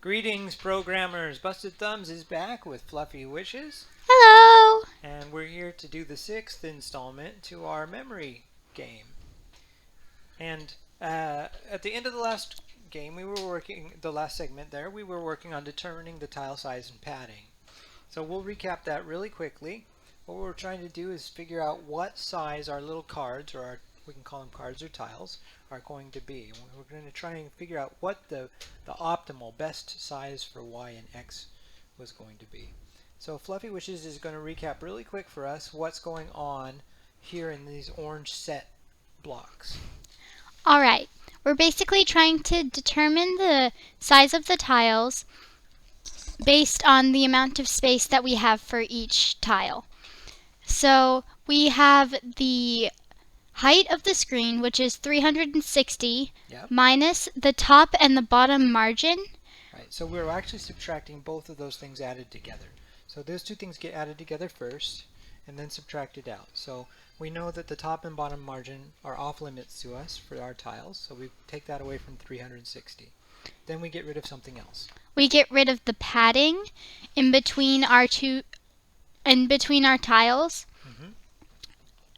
Greetings, programmers. Busted Thumbs is back with Fluffy Wishes, Hello! and we're here to do the 6th installment to our memory game. And at the end of the last game, the last segment there, we were working on determining the tile size and padding. So we'll recap that really quickly. What we're trying to do is figure out what size our little cards, or we can call them cards or tiles, are going to be. We're going to try and figure out what the optimal best size for Y and X was going to be. So Fluffy Wishes is going to recap really quick for us what's going on here in these orange set blocks. Alright, we're basically trying to determine the size of the tiles based on the amount of space that we have for each tile. So we have the height of the screen, which is 360, Yep. minus the top and the bottom margin. Right, so we're actually subtracting both of those things added together. So those two things get added together first and then subtracted out. So we know that the top and bottom margin are off limits to us for our tiles, so we take that away from 360. Then we get rid of something else. We get rid of the padding in between our tiles.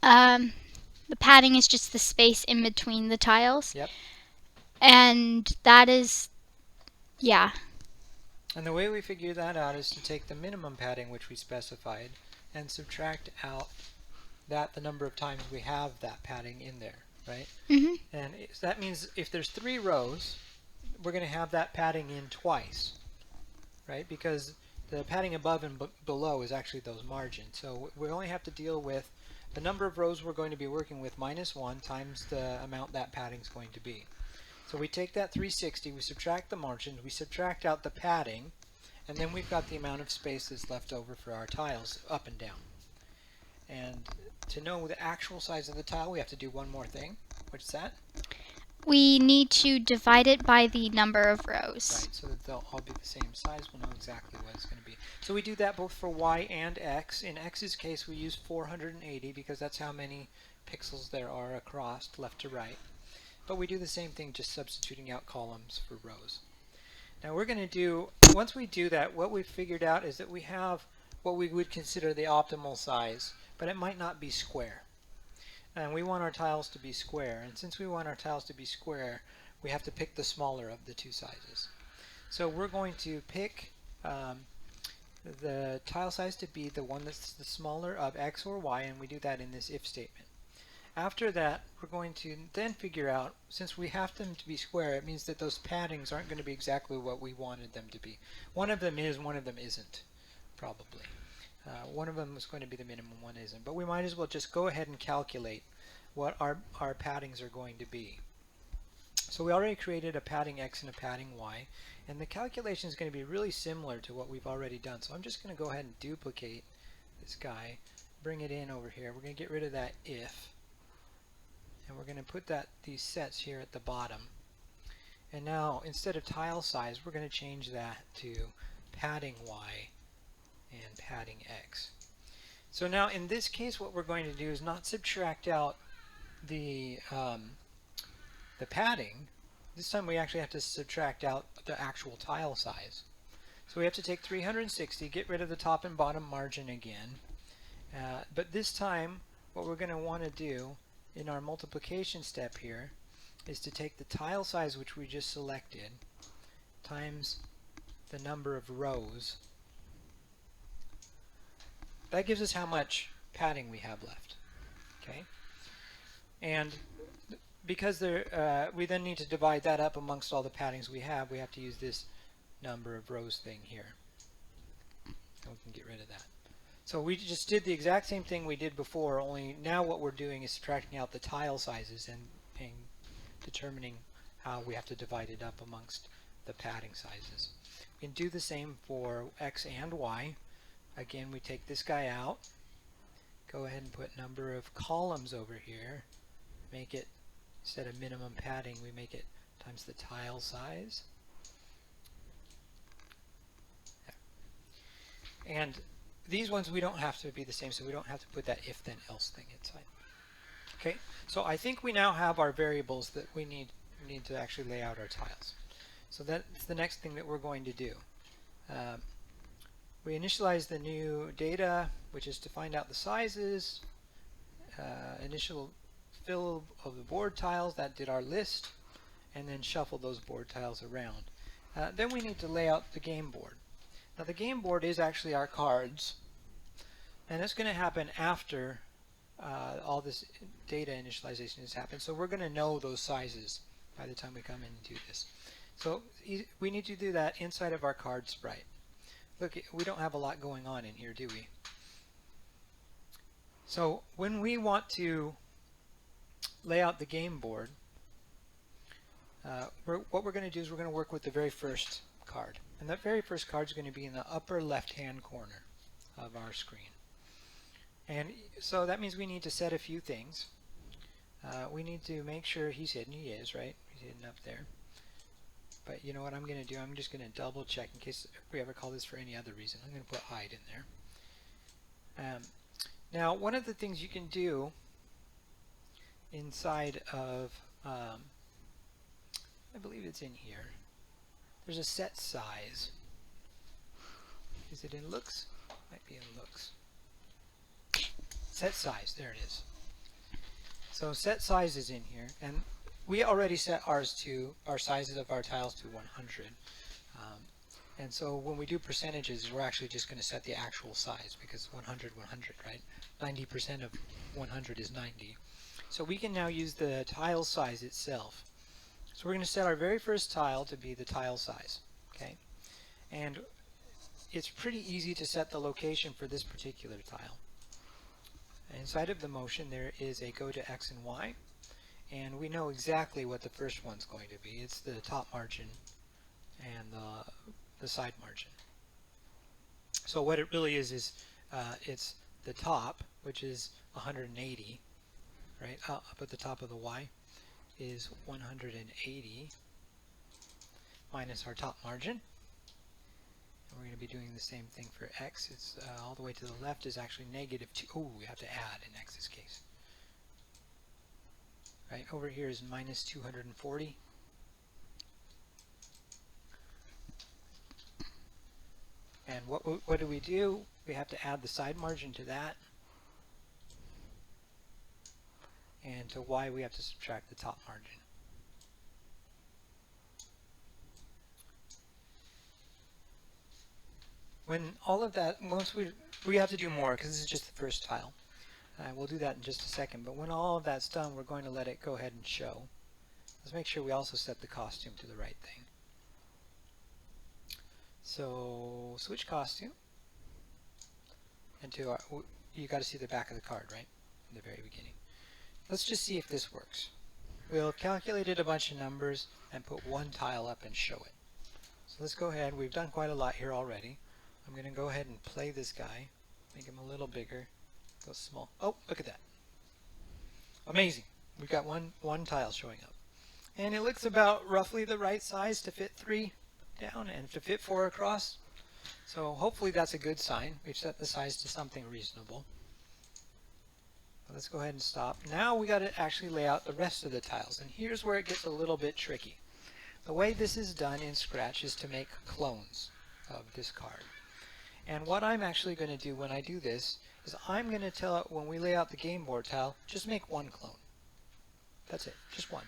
Mm-hmm. The padding is just the space in between the tiles. Yep. And that is, yeah. And the way we figure that out is to take the minimum padding which we specified and subtract out the number of times we have that padding in there, right? Mm-hmm. And that means if there's 3 rows, we're going to have that padding in twice, right? Because the padding above and below is actually those margins. So we only have to deal with the number of rows we're going to be working with minus 1 times the amount that padding is going to be. So we take that 360, we subtract the margins, we subtract out the padding, and then we've got the amount of space that's left over for our tiles up and down. And to know the actual size of the tile, we have to do one more thing. What's that? We need to divide it by the number of rows. Right, so that they'll all be the same size. We'll know exactly what it's going to be. So we do that both for Y and X. In X's case, we use 480 because that's how many pixels there are across, left to right. But we do the same thing, just substituting out columns for rows. Now we're going to do, once we do that, what we've figured out is that we have what we would consider the optimal size, but it might not be square. And we want our tiles to be square, and since we want our tiles to be square, we have to pick the smaller of the two sizes. So we're going to pick the tile size to be the one that's the smaller of X or Y, and we do that in this if statement. After that, we're going to then figure out, since we have them to be square, it means that those paddings aren't going to be exactly what we wanted them to be. One of them is, one of them isn't, probably. One of them is going to be the minimum, one isn't. But we might as well just go ahead and calculate what our paddings are going to be. So we already created a padding X and a padding Y, and the calculation is going to be really similar to what we've already done. So I'm just going to go ahead and duplicate this guy, bring it in over here. We're going to get rid of that if. And we're going to put these sets here at the bottom. And now, instead of tile size, we're going to change that to padding Y and padding X. So now, in this case, what we're going to do is not subtract out the padding. This time we actually have to subtract out the actual tile size. So we have to take 360, get rid of the top and bottom margin again. But this time, what we're going to want to do in our multiplication step here is to take the tile size which we just selected times the number of rows. That gives us how much padding we have left. Okay, and because we then need to divide that up amongst all the paddings we have to use this number of rows thing here. And we can get rid of that. So we just did the exact same thing we did before, only now what we're doing is subtracting out the tile sizes and determining how we have to divide it up amongst the padding sizes. We can do the same for X and Y. Again, we take this guy out, go ahead and put number of columns over here, make it, instead of minimum padding, we make it times the tile size. There. And these ones we don't have to be the same, so we don't have to put that if then else thing inside. Okay, so I think we now have our variables that we need to actually lay out our tiles. So that's the next thing that we're going to do. We initialize the new data, which is to find out the sizes, initial fill of the board tiles, that did our list, and then shuffle those board tiles around. Then we need to lay out the game board. Now the game board is actually our cards, and it's going to happen after all this data initialization has happened. So we're going to know those sizes by the time we come in and do this. So we need to do that inside of our card sprite. Look, we don't have a lot going on in here, do we? So when we want to lay out the game board, what we're going to do is we're going to work with the very first card. And that very first card is going to be in the upper left-hand corner of our screen. And so that means we need to set a few things. We need to make sure he's hidden. He is, right? He's hidden up there. But you know what I'm going to do? I'm just going to double check in case we ever call this for any other reason. I'm going to put hide in there. Now, one of the things you can do inside of, I believe it's in here, there's a set size. Is it in looks? Might be in looks. Set size, there it is. So set size is in here, and we already set ours to, our sizes of our tiles to 100. And so when we do percentages, we're actually just going to set the actual size because 100, 100, right? 90% of 100 is 90. So we can now use the tile size itself. So we're going to set our very first tile to be the tile size, okay? And it's pretty easy to set the location for this particular tile. Inside of the motion there is a go to X and Y, and we know exactly what the first one's going to be. It's the top margin and the side margin. So what it really is it's the top, which is 180, right? Up at the top of the Y is 180 minus our top margin. And we're going to be doing the same thing for X. It's all the way to the left is actually negative 2. Oh, we have to add in X's case. Right, over here is minus 240. And what do? We have to add the side margin to that. And to Y we have to subtract the top margin. When all of that, once we have to do more because this is just the first tile. We'll do that in just a second, but when all of that's done, we're going to let it go ahead and show. Let's make sure we also set the costume to the right thing. So switch costume, and to our, you got to see the back of the card, right, in the very beginning. Let's just see if this works. We'll have calculated a bunch of numbers and put one tile up and show it. So let's go ahead. We've done quite a lot here already. I'm going to go ahead and play this guy, make him a little bigger, go small. Oh, look at that. Amazing. We've got one tile showing up. And it looks about roughly the right size to fit 3 down and to fit 4 across. So hopefully that's a good sign. We've set the size to something reasonable. Let's go ahead and stop. Now we got to actually lay out the rest of the tiles, and here's where it gets a little bit tricky. The way this is done in Scratch is to make clones of this card. And what I'm actually going to do when I do this is I'm going to tell it when we lay out the game board tile, just make one clone. That's it, just one.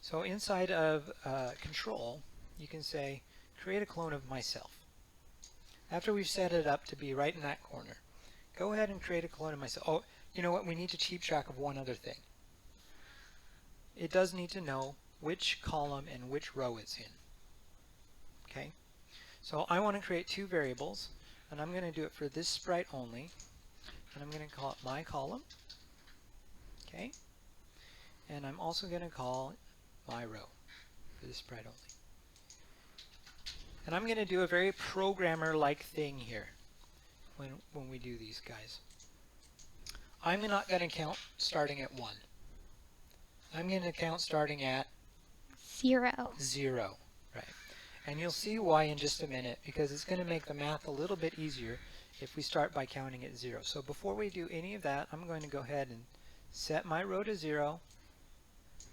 So inside of control, you can say create a clone of myself. After we've set it up to be right in that corner, go ahead and create a clone of myself. Oh, you know what? We need to keep track of one other thing. It does need to know which column and which row it's in. Okay? So I want to create 2 variables, and I'm going to do it for this sprite only. And I'm going to call it my column. Okay? And I'm also going to call it my row for this sprite only. And I'm going to do a very programmer-like thing here when we do these guys. I'm not going to count starting at 1. I'm going to count starting at 0. 0, right? And you'll see why in just a minute, because it's going to make the math a little bit easier if we start by counting at 0. So before we do any of that, I'm going to go ahead and set my row to 0,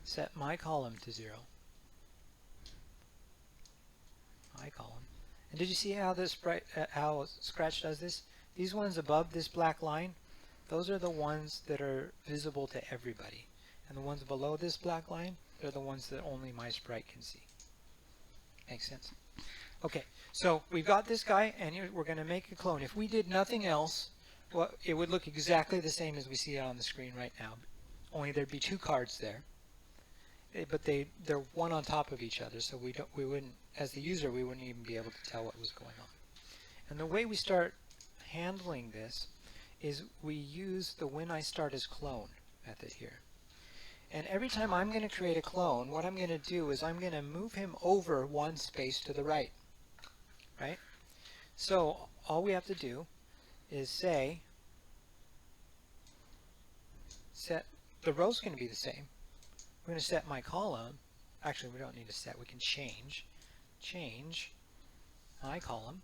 set my column to 0, my column. And did you see how this how Scratch does this? These ones above this black line, those are the ones that are visible to everybody. And the ones below this black line, they're the ones that only my sprite can see. Makes sense? Okay, so we've got this guy, and here we're going to make a clone. If we did nothing else, well, it would look exactly the same as we see it on the screen right now. Only there'd be two cards there, but they're one on top of each other, so we wouldn't, as the user, we wouldn't even be able to tell what was going on. And the way we start handling this is we use the when I start as clone method here. And every time I'm going to create a clone, what I'm going to do is I'm going to move him over one space to the right. Right? So all we have to do is say, set, the row's going to be the same. We're going to set my column. Actually, we don't need to set. We can change my column,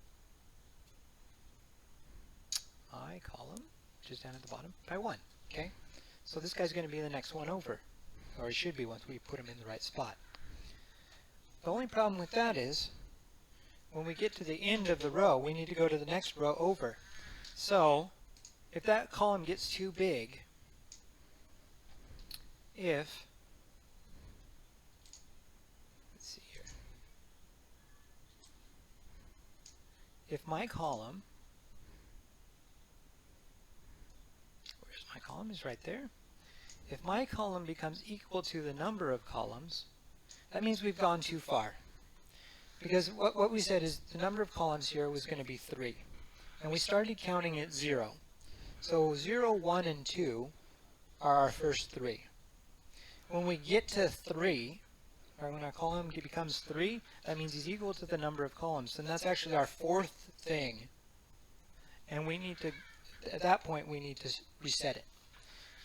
which is down at the bottom, by 1. Okay? So this guy's going to be the next one over, or he should be once we put him in the right spot. The only problem with that is when we get to the end of the row, we need to go to the next row over. So if that column gets too big, let's see here. If my column, where's my column? Is right there. If my column becomes equal to the number of columns, that means we've gone too far. Because what we said is the number of columns here was going to be 3. And we started counting at 0. So 0, 1, and 2 are our first 3. When we get to 3, or when our column becomes 3, that means he's equal to the number of columns. And that's actually our 4th thing. And we need to, at that point, we need to reset it.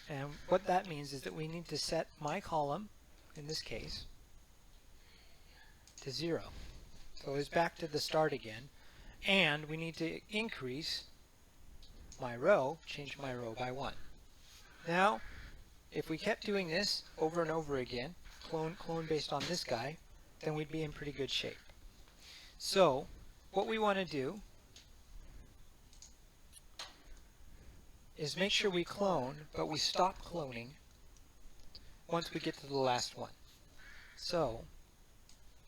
And what that means is that we need to set my column, in this case, to 0. So it's back to the start again. And we need to increase my row, change my row by 1. Now, if we kept doing this over and over again, clone based on this guy, then we'd be in pretty good shape. So what we want to do is make sure we clone, but we stop cloning once we get to the last one. So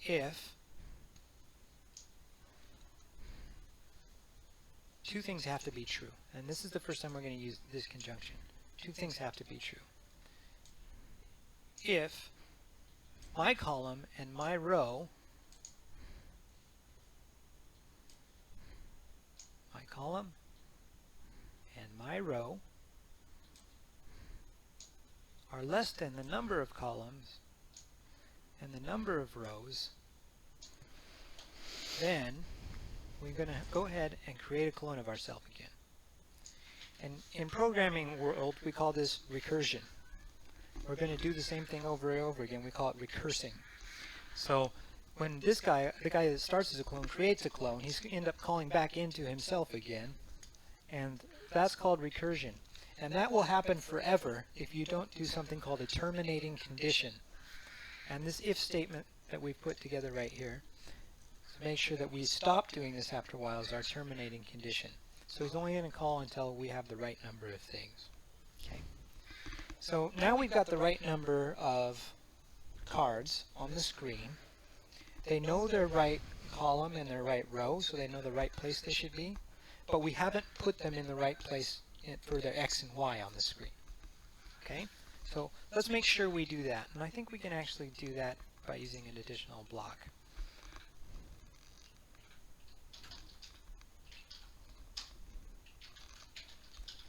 if two things have to be true, and this is the first time we're going to use this conjunction. Two things have to be true. If my column and my row, are less than the number of columns and the number of rows, then we're going to go ahead and create a clone of ourselves again. And in programming world, we call this recursion. We're going to do the same thing over and over again. We call it recursing. So when this guy, the guy that starts as a clone, creates a clone, he's going to end up calling back into himself again. And that's called recursion. And that will happen forever if you don't do something called a terminating condition. And this if statement that we've put together right here, to make sure that we stop doing this after a while, is our terminating condition. So he's only going to call until we have the right number of things. Okay. So now we've got the right number of cards on the screen. They know their right column and their right row, so they know the right place they should be. But we haven't put them in the right place for their X and Y on the screen. Okay? So let's make sure we do that. And I think we can actually do that by using an additional block.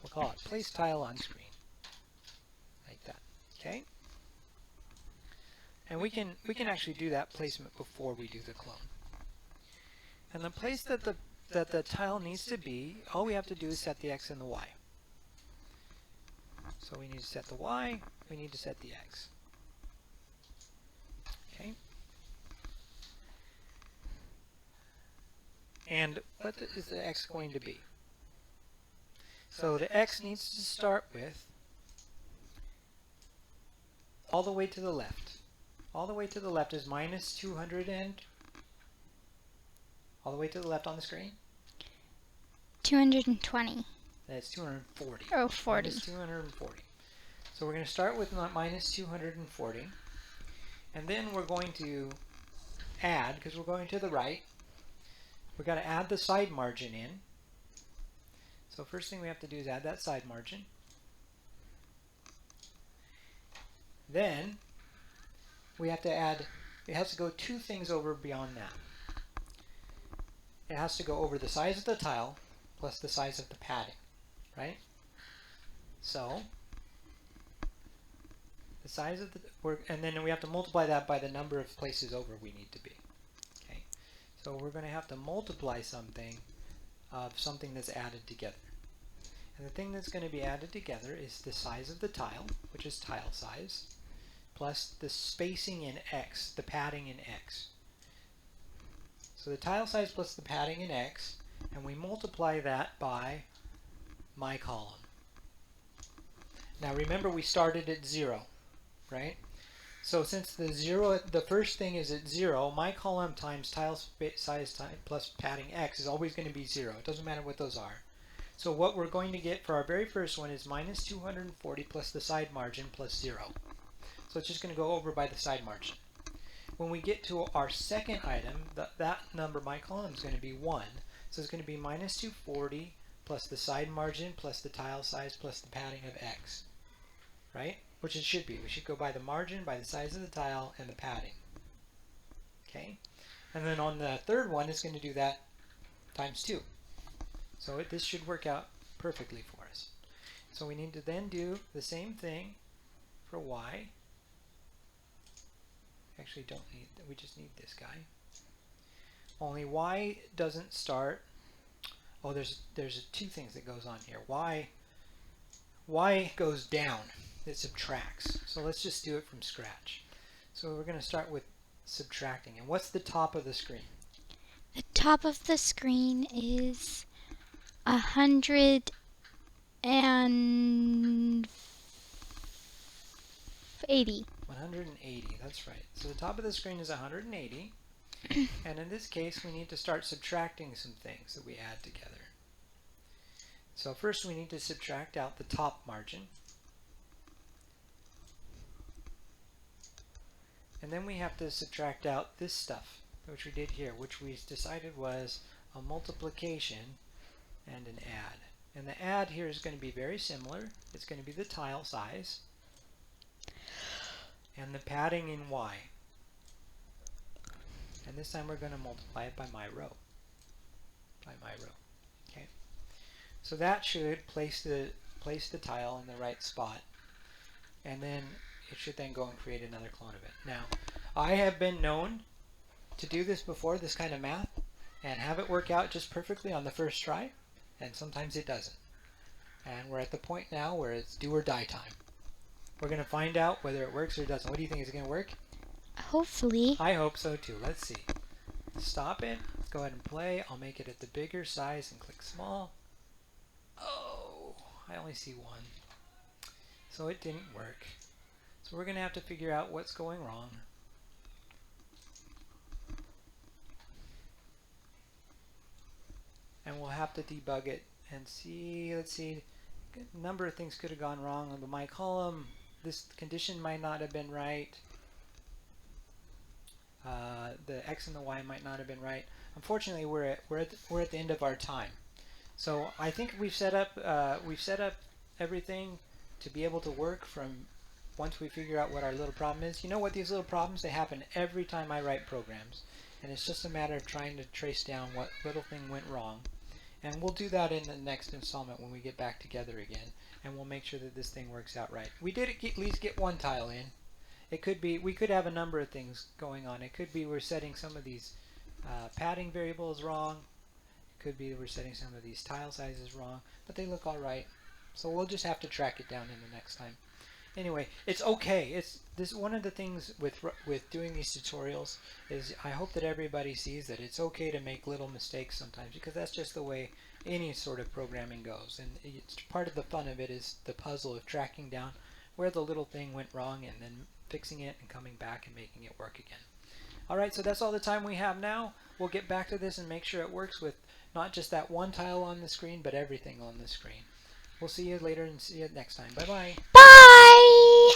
We'll call it place tile on screen. Like that. Okay? And we can actually do that placement before we do the clone. And the place that the tile needs to be, all we have to do is set the X and the Y. So we need to set the Y, we need to set the X. Okay? And what is the X going to be? So the X needs to start with all the way to the left. All the way to the left is minus 200 and All the way to the left on the screen? 220. That's 240. Oh, 40. Minus 240. So we're going to start with minus 240. And then we're going to add, because we're going to the right, we've got to add the side margin in. So first thing we have to do is add that side margin. Then we have to add, it has to go two things over beyond that. It has to go over the size of the tile plus the size of the padding, right? So the size of the, and then we have to multiply that by the number of places over we need to be. Okay, so we're going to have to multiply something of something that's added together. And the thing that's going to be added together is the size of the tile, which is tile size, plus the spacing in X, the padding in X. So the tile size plus the padding in X, and we multiply that by my column. Now remember we started at 0, right? So since the first thing is at 0, my column times tile size plus padding X is always going to be 0. It doesn't matter what those are. So what we're going to get for our very first one is minus 240 plus the side margin plus 0. So it's just going to go over by the side margin. When we get to our second item, that number, my column, is going to be 1. So it's going to be minus 240 plus the side margin plus the tile size plus the padding of X. Right? Which it should be. We should go by the margin, by the size of the tile, and the padding. Okay? And then on the third one, it's going to do that times 2. So this should work out perfectly for us. So we need to then do the same thing for Y. Actually don't need, we just need this guy. Only Y doesn't start, oh there's two things that goes on here. Y goes down, it subtracts. So let's just do it from scratch. So we're going to start with subtracting. And what's the top of the screen? The top of the screen is 180. 180, that's right. So the top of the screen is 180. And in this case, we need to start subtracting some things that we add together. So first we need to subtract out the top margin. And then we have to subtract out this stuff, which we did here, which we decided was a multiplication and an add. And the add here is going to be very similar. It's going to be the tile size and the padding in Y. And this time we're going to multiply it by my row. Okay. So that should place the tile in the right spot. And then it should then go and create another clone of it. Now, I have been known to do this before, this kind of math, and have it work out just perfectly on the first try, and sometimes it doesn't. And we're at the point now where it's do or die time. We're going to find out whether it works or doesn't. What do you think? Is it going to work? Hopefully. I hope so too. Let's see. Stop it. Let's go ahead and play. I'll make it at the bigger size and click small. Oh, I only see one. So it didn't work. So we're going to have to figure out what's going wrong. And we'll have to debug it and see, let's see, a number of things could have gone wrong on my column. This condition might not have been right. The X and the Y might not have been right. Unfortunately, we're at the end of our time. So I think we've set up everything to be able to work from once we figure out what our little problem is. You know what, these little problems, they happen every time I write programs. And it's just a matter of trying to trace down what little thing went wrong. And we'll do that in the next installment when we get back together again. And we'll make sure that this thing works out right. We did at least get one tile in. It could be, we could have a number of things going on. It could be we're setting some of these padding variables wrong. It could be we're setting some of these tile sizes wrong. But they look all right. So we'll just have to track it down in the next time. Anyway, it's okay. It's this one of the things with doing these tutorials is I hope that everybody sees that it's okay to make little mistakes sometimes, because that's just the way any sort of programming goes. And it's part of the fun of it is the puzzle of tracking down where the little thing went wrong and then fixing it and coming back and making it work again. All right, so that's all the time we have now. We'll get back to this and make sure it works with not just that one tile on the screen, but everything on the screen. We'll see you later and see you next time. Bye-bye. Bye!